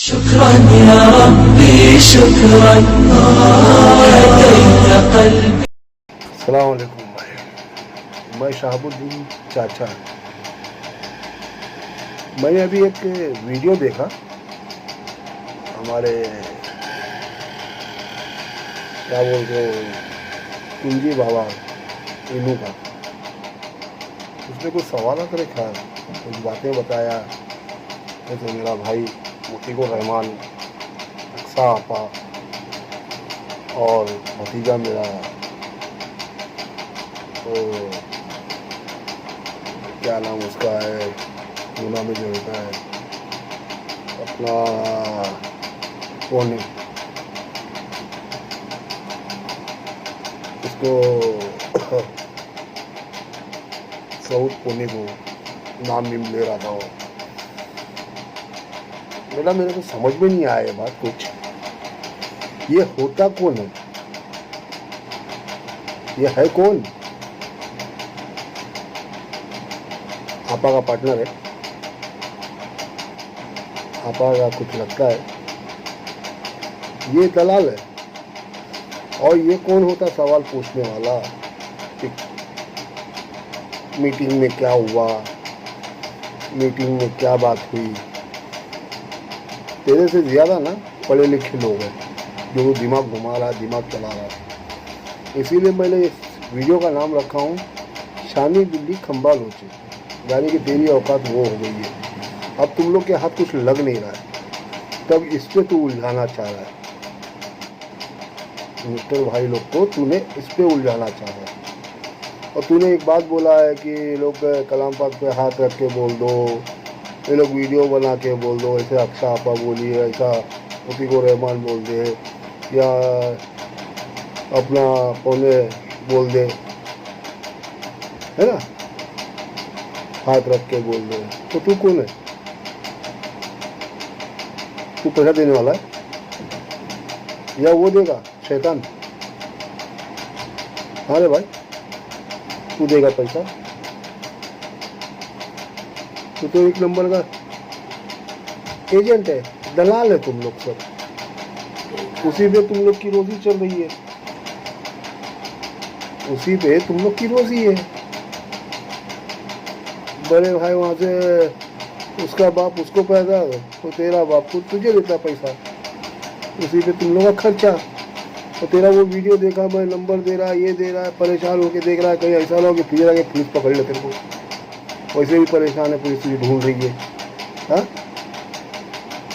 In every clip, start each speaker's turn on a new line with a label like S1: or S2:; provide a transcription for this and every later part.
S1: शुक्रान या रब्बी शुक्रान हदैत क़ल्बी।
S2: अस्सलाम वालेकुम भाई, मैं शहाबुद्दीन चाचा। मैंने अभी एक वीडियो देखा हमारे क्या बोलते हैं कुंजी बाबा इनू का। उसने कुछ सवाल रखा, कुछ बातें बताया। जैसे मेरा भाई मुतीकुर रहमान, अक्सा आपा और भतीजा मेरा तो क्या नाम उसका है, पूना में जो होता है अपना पोनी, उसको सऊद पोनी को नाम ले रहा था वो। मेरे को समझ में नहीं आया ये बात कुछ। ये होता कौन है? ये है कौन? आपा का पार्टनर है, आपा का कुछ लगता है। ये दलाल है। और ये कौन होता सवाल पूछने वाला कि मीटिंग में क्या हुआ, मीटिंग में क्या बात हुई। तेरे से ज़्यादा ना पढ़े लिखे लोग हैं जो दिमाग घुमा रहा है, दिमाग चला रहा है। इसीलिए मैंने इस वीडियो का नाम रखा हूँ शानी बिल्ली खंबा लोचे, यानी कि तेरी औकात वो हो गई है। अब तुम लोग के हाथ कुछ लग नहीं रहा है, तब इस पे तू उलझाना चाह रहा है। मिस्टर भाई लोग को तूने इस पे उलझाना चाह रहा है। और तूने एक बात बोला है कि लोग कलाम पाक पे हाथ रख के बोल दो, ये लोग वीडियो बना के बोल दो, ऐसे अक्सा आपा बोली है, ऐसा मुतीकुर रहमान बोल दे, या अपना पौने बोल दे, है ना, हाथ रख के बोल दे। तो तू कौन है? तू पैसा देने वाला है या वो देगा शैतान? हाँ रे भाई, तू देगा पैसा? तू तो एक नंबर का एजेंट है, दलाल है तुम लोग सब। उसी पे तुम लोग की रोजी चल रही है, उसी पे तुम लोग की रोजी है। बड़े भाई वहाँ से उसका बाप उसको पैदा, तो तेरा बाप को तुझे देता पैसा, उसी पे तुम लोग का खर्चा। और तेरा वो वीडियो देखा, मैं नंबर दे रहा है, ये दे रहा है, परेशान होके देख रहा है, कहीं ऐसा ना हो कि फिर आके पुलिस पकड़ ले तेरे को। वैसे भी परेशान है, पुलिस तुझे ढूंढ रही है। हाँ,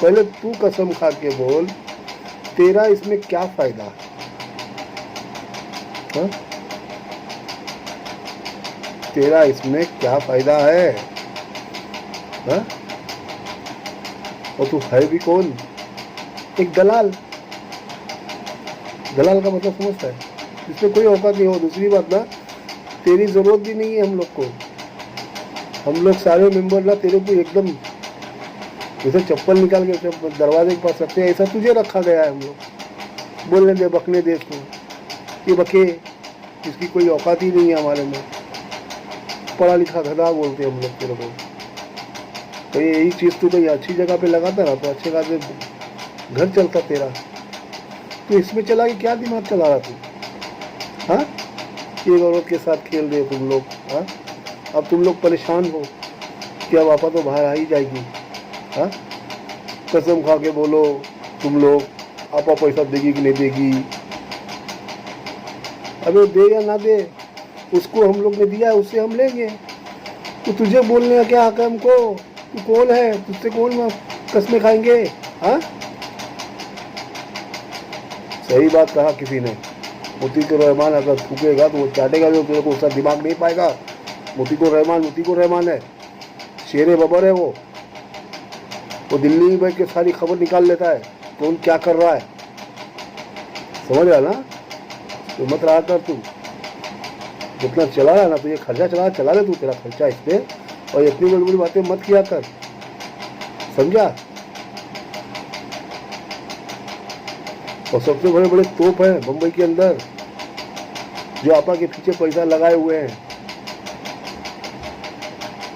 S2: पहले तू कसम खा के बोल, तेरा इसमें क्या फायदा है? हाँ? तेरा इसमें क्या फायदा है? हाँ? और तू है भी कौन? एक दलाल। दलाल का मतलब समझता है, इसमें कोई औकात नहीं हो। दूसरी बात ना, तेरी जरूरत भी नहीं है हम लोग को। हम लोग सारे मेंबर ना तेरे को एकदम जैसे चप्पल निकाल के दरवाजे के पास रखते हैं, ऐसा तुझे रखा गया है। हम लोग बोलने दे, बकने दे इसको, ये बके, इसकी कोई औकात ही नहीं है हमारे में। पढ़ा लिखा गधा बोलते हैं हम लोग तेरे को। तो यही चीज़ तू कहीं अच्छी जगह पे लगाता ना तो अच्छे खासे घर चलता तेरा। तो इसमें चला कि क्या दिमाग चला रहा तू? हाँ, एक औरत के साथ खेल रहे तुम लोग। हाँ, अब तुम लोग परेशान हो कि अब आपा तो बाहर आ ही जाएगी। हाँ, कसम खा के बोलो तुम लोग, आपा पैसा देगी कि नहीं देगी? अबे दे या ना दे, उसको हम लोग ने दिया है, उससे हम लेंगे। तो तुझे बोलने का क्या हक है हमको? तू कौन है? तुझसे कौन कसमें खाएंगे? हाँ, सही बात कहा किसी ने, मुतीकुर रहमान अगर थूकेगा तो वो चाटेगा जो, तेरे को उसका दिमाग नहीं पाएगा। मुतीकुर रहमान है, शेरे बबर है वो दिल्ली में बैठ के सारी खबर निकाल लेता है कौन क्या कर रहा है। समझ रहा ना? तो मत रहा कर तू, जितना चला रहा ना, तो ये खर्चा चला ले तू, तेरा खर्चा इस पे। और इतनी बड़ी बड़ी बातें मत किया कर, समझा? और सबसे बड़े बड़े तोप हैं मुंबई के अंदर जो आपा के पीछे पैसा लगाए हुए हैं।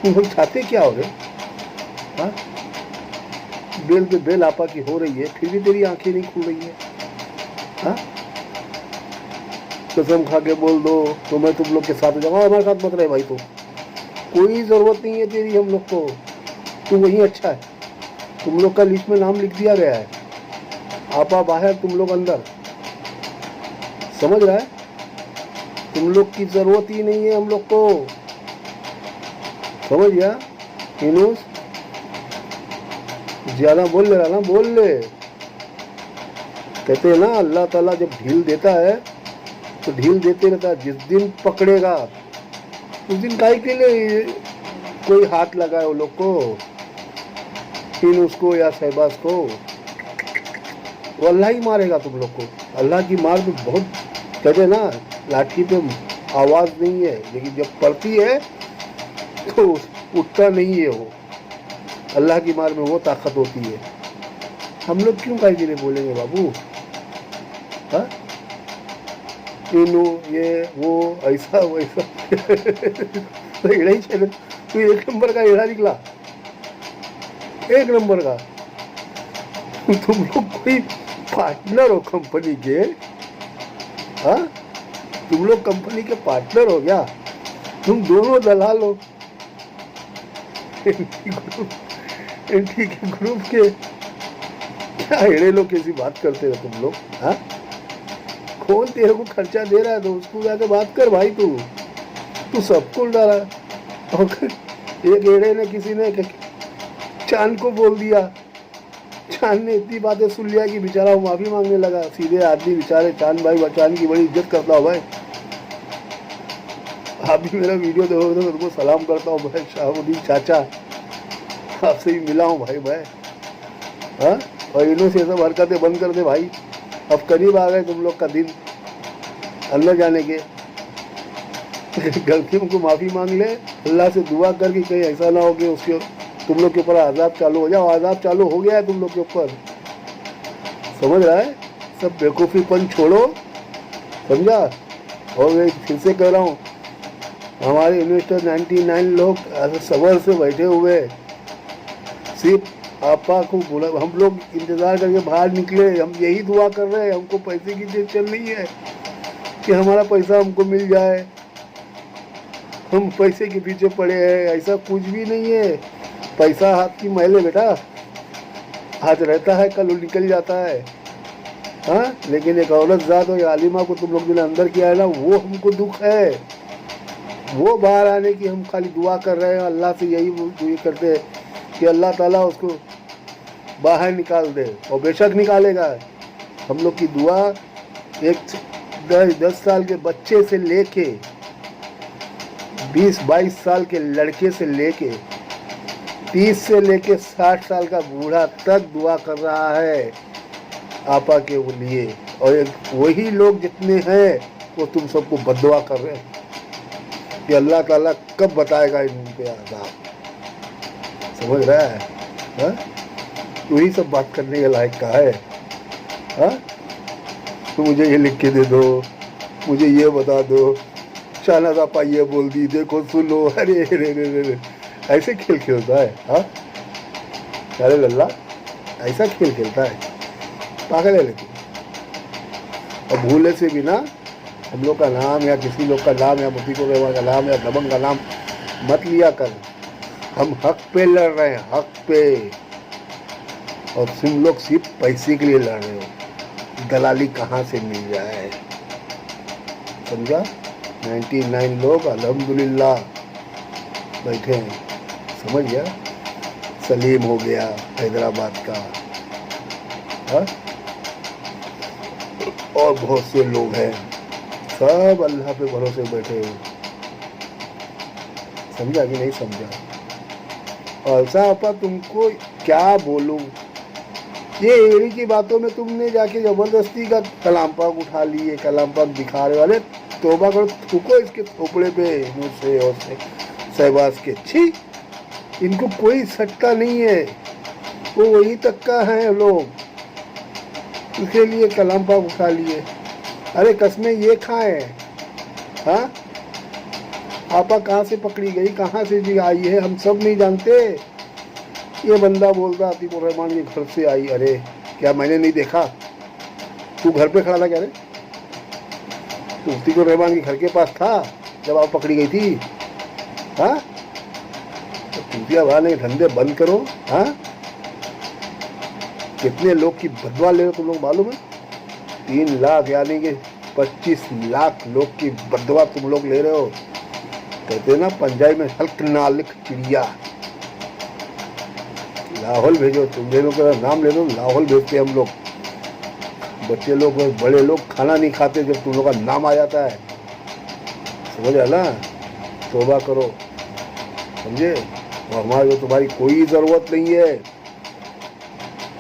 S2: तुम हम चाहते क्या हो रहे? हाँ, बेल पे बेल आपा की हो रही है, फिर भी तेरी आंखें नहीं खुल रही है। हाँ, कसम खा के बोल दो तो मैं तुम लोग के साथ हो जाऊंगा, हमारे साथ मत रहे भाई। तो कोई जरूरत नहीं है तेरी हम लोग को, तू वही अच्छा है। तुम लोग का लिस्ट में नाम लिख दिया गया है, आपा बाहर तुम लोग अंदर, समझ रहा है? तुम लोग की जरूरत ही नहीं है हम लोग को, समझ गया? यूनुस ज्यादा बोल ले रहा ना, बोल ले। कहते हैं ना अल्लाह ताला जब ढील देता है तो ढील देते रहता है, जिस दिन पकड़ेगा उस दिन काहे के लिए कोई हाथ लगाए वो लोग को, यूनुस को या शहबाज को। वो अल्लाह ही मारेगा तुम लोग को। अल्लाह की मार भी बहुत, कहते हैं ना लाठी पे आवाज नहीं है, लेकिन जब पड़ती है तो उठता नहीं है वो। अल्लाह की मार में वो ताकत होती है। हम लोग क्यों काहे के लिए बोलेंगे बाबू? हाँ, ये वो ऐसा वैसा तो एड़ा ही चले। तू एक नंबर का एड़ा निकला, एक नंबर का। तुम लोग कोई पार्टनर हो कंपनी के? हाँ, तुम लोग कंपनी के पार्टनर हो क्या? तुम दोनों दलाल हो एंटी के ग्रुप के। क्या एड़े लोग कैसी बात करते हो तुम लोग? हाँ, कौन तेरे को खर्चा दे रहा है तो उसको जाके बात कर भाई। तू सबको डाला। और एक एड़े ने किसी ने चांद को बोल दिया, चांद ने इतनी बातें सुन लिया कि बेचारा वो माफी मांगने लगा। सीधे आदमी बेचारे चांद भाई, चांद की बड़ी इज्जत करता हूँ भाई। आप भी मेरा वीडियो देखोगे तो उनको सलाम करता हूँ भाई। शाहबुद्दीन चाचा, आपसे ही मिला हूँ भाई मैं। हाँ, और इन्हों से सब हरकतें बंद कर दे भाई। अब करीब आ गए तुम लोग का दिन अंदर जाने के। गलतियों को माफ़ी मांग ले, अल्लाह से दुआ कर कि कहीं ऐसा ना हो कि उसके तुम लोग के ऊपर आज़ाब चालू हो जाए। आज़ाब चालू हो गया है तुम लोग के ऊपर, समझ रहा है? सब बेवकूफ़ीपन छोड़ो, समझा? और मैं फिर से कह रहा हूँ, हमारे इन्वेस्टर 99 लोग सबर से बैठे हुए, सिर्फ आपा को बोला। हम लोग इंतज़ार करके बाहर निकले, हम यही दुआ कर रहे हैं। हमको पैसे की टेंशन नहीं है कि हमारा पैसा हमको मिल जाए, हम पैसे के पीछे पड़े हैं, ऐसा कुछ भी नहीं है। पैसा हाथ की मैले बेटा, आज रहता है कल निकल जाता है। हाँ, लेकिन एक औरत ज़ात और आलिमा को तुम लोग जो अंदर किया है ना, वो हमको दुख है। वो बाहर आने की हम खाली दुआ कर रहे हैं, अल्लाह से यही करते हैं कि अल्लाह ताला उसको बाहर निकाल दे, और बेशक निकालेगा। हम लोग की दुआ एक 10 साल के बच्चे से लेके 20-22 साल के लड़के से लेके 30 से लेके 60 साल का बूढ़ा तक दुआ कर रहा है आपा के लिए। और वही लोग जितने हैं वो तुम सबको बद्दुआ कर रहे हैं कि अल्लाह ताला कब बताएगा इन पे आज़ाब। समझ रहा है? हाँ, वही सब बात करने के लायक का है। हाँ, तो मुझे ये लिख के दे दो, मुझे ये बता दो, शाहनाज आपा ये बोल दी, देखो सुनो, अरे रे रे रे रे, ऐसे खेल खेलता है। हाँ, अरे लल्ला ऐसा खेल खेलता है, पागल है। लेकिन और भूले से भी ना हम लोग का नाम या किसी लोग का नाम या मुफ्ती को का नाम या दबंग का नाम मत लिया कर। हम हक पे लड़ रहे हैं, हक पे। और तुम लोग सिर्फ पैसे के लिए लड़ रहे हो, दलाली कहाँ से मिल जाए, समझा? 99 लोग अल्हम्दुलिल्लाह बैठे हैं, समझ गया? सलीम हो गया हैदराबाद का, हाँ? और बहुत से लोग हैं, सब अल्लाह पे भरोसे बैठे हैं। समझा कि नहीं समझा? और ऐसा आपा तुमको क्या बोलूं, ये एड़ी की बातों में तुमने जाके जबरदस्ती का कलाम पाक उठा लिए, कलाम पाक दिखा रहे वाले। तोबा करो, थूको इसके थोपड़े पे मुझसे और से शहबाज के। छी, इनको कोई सट्टा नहीं है, वो वही तक का है लोग, इसके लिए कलाम पाक उठा लिए। अरे कसमें ये खाएं। हाँ, आपा कहाँ से पकड़ी गई, कहाँ से जी आई है, हम सब नहीं जानते। ये बंदा बोलता आतिक उर रहमान के घर से आई। अरे क्या मैंने नहीं देखा? तू घर पे खड़ा था क्या रे? तू आतिक उर रहमान के घर के पास था जब आप पकड़ी गई थी? हाँ, तो चूतिया वाले धंधे बंद करो। हाँ, कितने लोग की बदवा ले रहे हो तुम लोग मालूम है? 3 लाख यानी कि 25 लाख लोग की बदवा तुम लोग ले रहे हो। कहते ना पंजाबी में हल्क नालिक चिड़िया। लाहौल भेजो, तुम लोगों का नाम ले लो, लाहौल भेजते हम लोग। बच्चे लोग बड़े लोग खाना नहीं खाते जब तुम लोग का नाम आ जाता है। समझ आ ना? तौबा करो, समझे? और हमारे को तुम्हारी कोई ज़रूरत नहीं है,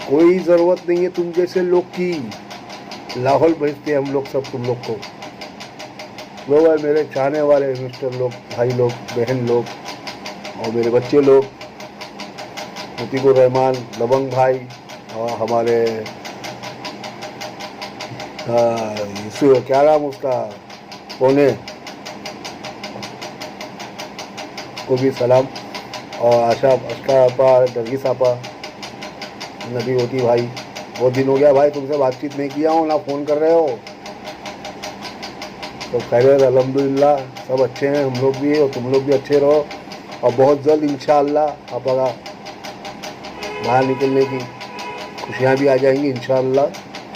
S2: कोई ज़रूरत नहीं है तुम जैसे लोग की। लाहौल भेजते हम लोग सब तुम लोग को। लोग है मेरे चाहने वाले मिस्टर लोग, भाई लोग, बहन लोग और मेरे बच्चे लोग, आतिक उर रहमान, लवंग भाई और हमारे क्या नाम उसका, कोने को भी सलाम। और आशा अशका आपा, नरगिस आपा, नबी होती भाई, बहुत दिन हो गया भाई तुमसे बातचीत नहीं किया हूँ, ना फ़ोन कर रहे हो। तो खैर अल्हम्दुलिल्लाह सब अच्छे हैं, हम लोग भी और तुम लोग भी अच्छे रहो। और बहुत जल्द इंशाअल्लाह आपका बाहर निकलने की खुशियाँ भी आ जाएंगी इंशाअल्लाह,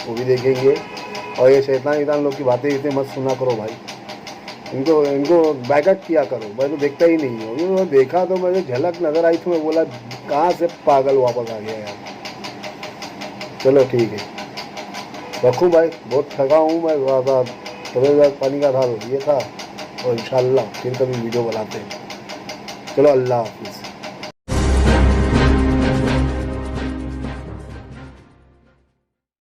S2: वो भी देखेंगे। और ये शैतान लोग की बातें इतने मत सुना करो भाई, इनको बैकअप किया करो। मैं तो देखता ही नहीं हूँ, मैं देखा तो मुझे झलक नज़र आई तो मैं बोला कहाँ से पागल वापस आ गया यार। चलो ठीक है, रखूँ भाई, बहुत थका हूँ मैं, थोड़ा पानी का था ये था। और इंशाअल्लाह फिर कभी वीडियो बनाते हैं। चलो अल्लाह हाफिज़।